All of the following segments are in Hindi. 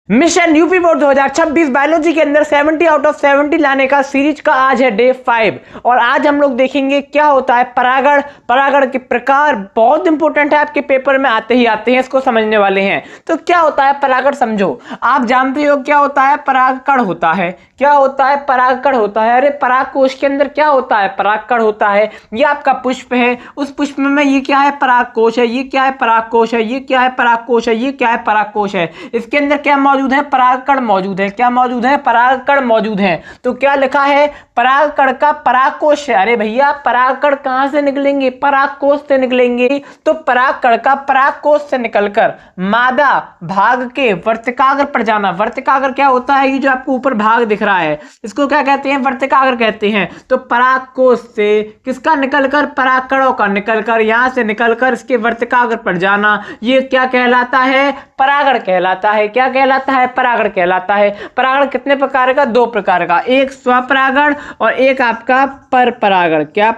मिशन यूपी बोर्ड 2026 बायोलॉजी के अंदर 70 आउट ऑफ 70 लाने का सीरीज का आज है डे 5 और आज हम लोग देखेंगे क्या होता है परागण। परागण के प्रकार बहुत इंपॉर्टेंट है, आपके पेपर में आते हैं, इसको समझने वाले हैं। तो क्या होता है परागण समझो। आप जानते हो क्या होता है परागकण होता है। क्या होता है परागकण होता है। अरे परागकोश के अंदर क्या होता है परागकण होता है। ये आपका पुष्प है, उस पुष्प में ये क्या है परागकोश है, ये क्या है परागकोश है, ये क्या है परागकोश है, ये क्या है परागकोश है। इसके अंदर क्या मौजूद है परागकण मौजूद है। क्या मौजूद है परागकण मौजूद है। तो क्या लिखा है परागकण का परागकोश है। अरे भैया परागकण कहां से निकलेंगे परागकोश से निकलेंगे। तो परागकण का परागकोश से निकलकर मादा भाग के वर्तिकाग्र पर जाना। वर्तिकाग्र क्या होता है, ये जो आपको ऊपर भाग दिख रहा है इसको क्या कहते हैं वर्तिकाग्र कहते हैं। तो परागकोश से किसका निकलकर परागकणों का निकलकर यहां से निकलकर इसके वर्तिकाग्र पर जाना, ये क्या कहलाता है परागण कहलाता है। क्या कहलाता है परागण कहलाता है। परागण कितने प्रकार का, दो प्रकार का, एक स्वपरागण और एक आपका परपरागण। क्या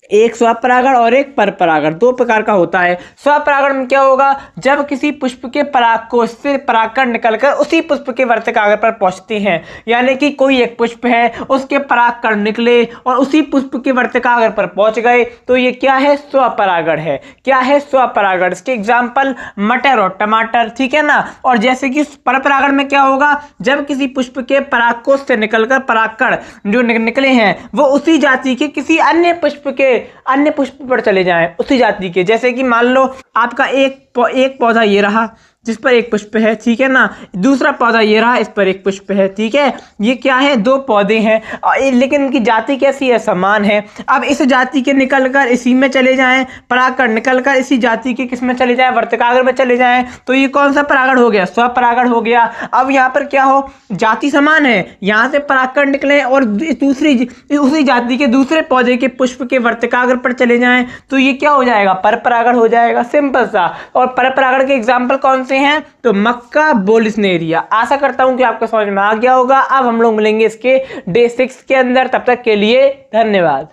एक स्वपरागण और एक परपरागण, दो प्रकार का होता है। स्वपरागण में क्या होगा, जब किसी पुष्प के परागकोश से परागकण निकलकर उसी पुष्प के वर्तिकाग्र पर पहुंचते हैं, यानी कि कोई एक पुष्प है उसके परागकण निकले और उसी पुष्प के वर्तिकाग्र पर पहुंच गए, तो ये क्या है स्वपरागण है। क्या है स्वपरागण। इसके एग्जाम्पल मटर और टमाटर, ठीक है ना। और जैसे कि परपरागण में क्या होगा, जब किसी पुष्प के परागकोश से निकलकर परागकण जो निकले हैं वो उसी जाति के किसी अन्य पुष्प पर चले जाएं, उसी जाति के। जैसे कि मान लो आपका एक पौधा ये रहा जिस पर एक पुष्प है, ठीक है ना। दूसरा पौधा ये रहा, इस पर एक पुष्प है, ठीक है। ये क्या है, दो पौधे हैं लेकिन इनकी जाति कैसी है, समान है। अब इस जाति के निकलकर इसी में चले जाएं, परागकण निकलकर इसी जाति के किस में चले जाएं, वर्तिकाग्र में चले जाएं, तो ये कौन सा परागण हो गया, स्वपरागण हो गया। अब यहाँ पर क्या हो, जाति समान है, यहाँ से परागकण निकले और उसी जाति के दूसरे पौधे के पुष्प के वर्तिकाग्र पर चले जाएं, तो ये क्या हो जाएगा, परपरागण हो जाएगा, सिंपल सा। और परपरागण के एग्जाम्पल कौन हैं, तो मक्का, बोलिस्नेरिया। आशा करता हूं कि आपको समझ में आ गया होगा। अब हम लोग मिलेंगे इसके डे 6 के अंदर, तब तक के लिए धन्यवाद।